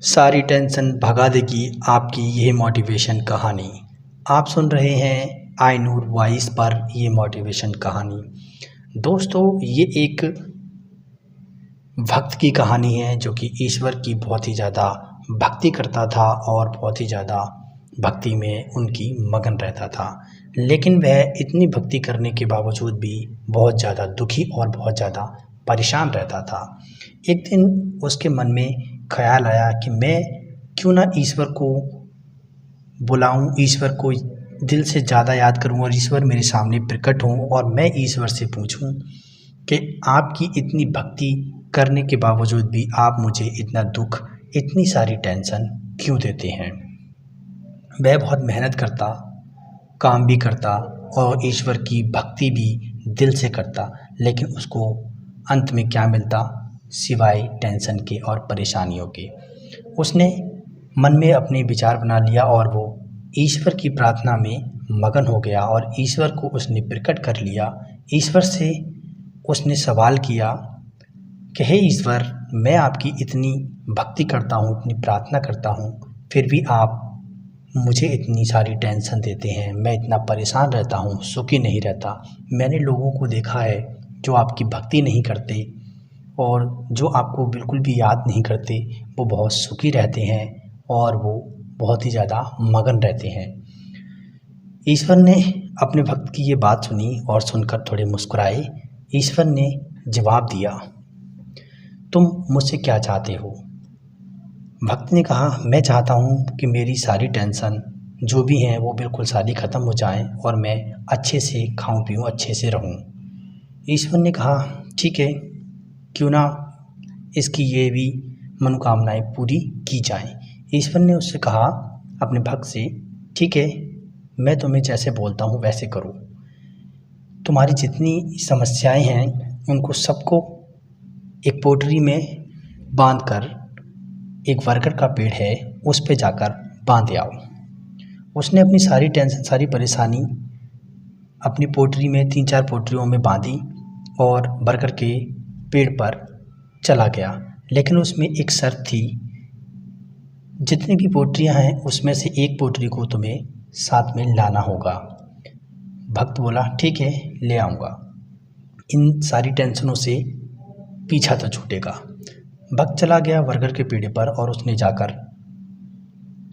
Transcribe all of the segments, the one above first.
सारी टेंशन भगा देगी आपकी ये मोटिवेशन कहानी। आप सुन रहे हैं आई नूर वॉइस पर ये मोटिवेशन कहानी। दोस्तों, ये एक भक्त की कहानी है जो कि ईश्वर की बहुत ही ज़्यादा भक्ति करता था और बहुत ही ज़्यादा भक्ति में उनकी मगन रहता था। लेकिन वह इतनी भक्ति करने के बावजूद भी बहुत ज़्यादा दुखी और बहुत ज़्यादा परेशान रहता था। एक दिन उसके मन में ख्याल आया कि मैं क्यों ना ईश्वर को बुलाऊं, ईश्वर को दिल से ज़्यादा याद करूं और ईश्वर मेरे सामने प्रकट हों और मैं ईश्वर से पूछूं कि आपकी इतनी भक्ति करने के बावजूद भी आप मुझे इतना दुख, इतनी सारी टेंशन क्यों देते हैं। वह बहुत मेहनत करता, काम भी करता और ईश्वर की भक्ति भी दिल से करता, लेकिन उसको अंत में क्या मिलता सिवाय टेंशन के और परेशानियों के। उसने मन में अपने विचार बना लिया और वो ईश्वर की प्रार्थना में मगन हो गया और ईश्वर को उसने प्रकट कर लिया। ईश्वर से उसने सवाल किया कि हे ईश्वर, मैं आपकी इतनी भक्ति करता हूँ, इतनी प्रार्थना करता हूँ, फिर भी आप मुझे इतनी सारी टेंशन देते हैं। मैं इतना परेशान रहता हूँ, सुखी नहीं रहता। मैंने लोगों को देखा है जो आपकी भक्ति नहीं करते और जो आपको बिल्कुल भी याद नहीं करते, वो बहुत सुखी रहते हैं और वो बहुत ही ज़्यादा मगन रहते हैं। ईश्वर ने अपने भक्त की ये बात सुनी और सुनकर थोड़े मुस्कुराए। ईश्वर ने जवाब दिया, तुम मुझसे क्या चाहते हो? भक्त ने कहा, मैं चाहता हूँ कि मेरी सारी टेंशन जो भी हैं वो बिल्कुल सारी ख़त्म हो जाएं और मैं अच्छे से खाऊं पीऊं, अच्छे से रहूं। ईश्वर ने कहा, ठीक है, क्यों ना इसकी ये भी मनोकामनाएं पूरी की जाएं। ईश्वर ने उससे कहा अपने भक्त से, ठीक है, मैं तुम्हें जैसे बोलता हूँ वैसे करो। तुम्हारी जितनी समस्याएं हैं उनको सबको एक पोटली में बांधकर, एक बरगद का पेड़ है उस पे जाकर बांध आओ। उसने अपनी सारी टेंशन, सारी परेशानी अपनी पोटली में 3-4 पोटलियों में बांधी और बरगद के पेड़ पर चला गया। लेकिन उसमें एक शर्त थी, जितनी भी पोटलियां हैं उसमें से एक पोटली को तुम्हें साथ में लाना होगा। भक्त बोला, ठीक है, ले आऊँगा, इन सारी टेंशनों से पीछा तो छूटेगा। भक्त चला गया बरगद के पेड़ पर और उसने जाकर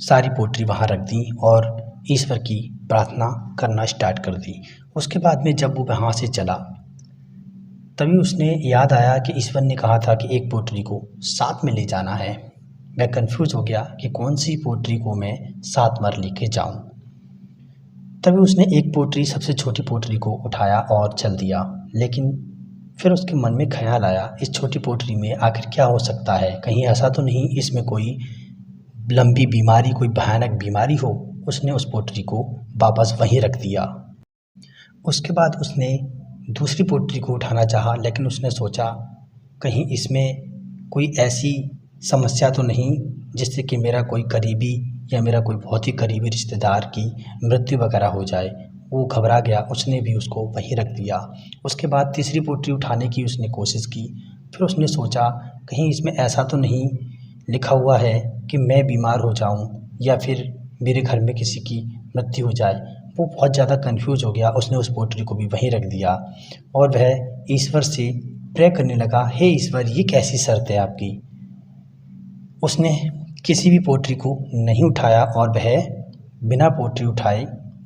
सारी पोटली वहाँ रख दी और ईश्वर की प्रार्थना करना स्टार्ट कर दी। उसके बाद में जब वो वहाँ से चला, तभी उसने याद आया कि ईश्वर ने कहा था कि एक पोटली को साथ में ले जाना है। मैं कंफ्यूज हो गया कि कौन सी पोटली को मैं साथ में लेके जाऊं। तभी उसने एक पोटली, सबसे छोटी पोटली को उठाया और चल दिया। लेकिन फिर उसके मन में ख्याल आया, इस छोटी पोटली में आखिर क्या हो सकता है? कहीं ऐसा तो नहीं इसमें कोई लंबी बीमारी, कोई भयानक बीमारी हो? उसने उस पोटली को वापस वहीं रख दिया। उसके बाद उसने दूसरी पोटली को उठाना चाहा, लेकिन उसने सोचा कहीं इसमें कोई ऐसी समस्या तो नहीं जिससे कि मेरा कोई करीबी या मेरा कोई बहुत ही करीबी रिश्तेदार की मृत्यु वगैरह हो जाए। वो घबरा गया, उसने भी उसको वहीं रख दिया। उसके बाद तीसरी पोटली उठाने की उसने कोशिश की। फिर उसने सोचा कहीं इसमें ऐसा तो नहीं लिखा हुआ है कि मैं बीमार हो जाऊं या फिर मेरे घर में किसी की मृत्यु हो जाए। वो बहुत ज़्यादा कंफ्यूज हो गया। उसने उस पोटली को भी वहीं रख दिया और वह ईश्वर से प्रे करने लगा, हे ईश्वर, ये कैसी शर्त है आपकी? उसने किसी भी पोटली को नहीं उठाया और वह बिना पोटली उठाए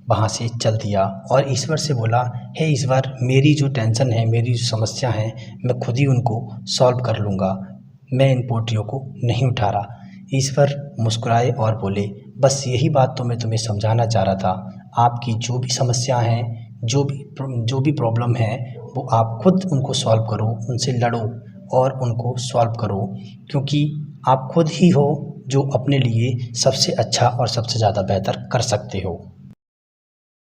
वहाँ से चल दिया और ईश्वर से बोला, हे ईश्वर, मेरी जो टेंशन है, मेरी जो समस्या है, मैं खुद ही उनको सॉल्व कर लूँगा, मैं इन पोटलियों को नहीं उठा रहा। ईश्वर मुस्कुराए और बोले, बस यही बात तो मैं तुम्हें समझाना चाह रहा था। आपकी जो भी समस्या हैं, जो भी प्रॉब्लम है, वो आप खुद उनको सॉल्व करो, उनसे लड़ो और उनको सॉल्व करो, क्योंकि आप खुद ही हो जो अपने लिए सबसे अच्छा और सबसे ज़्यादा बेहतर कर सकते हो।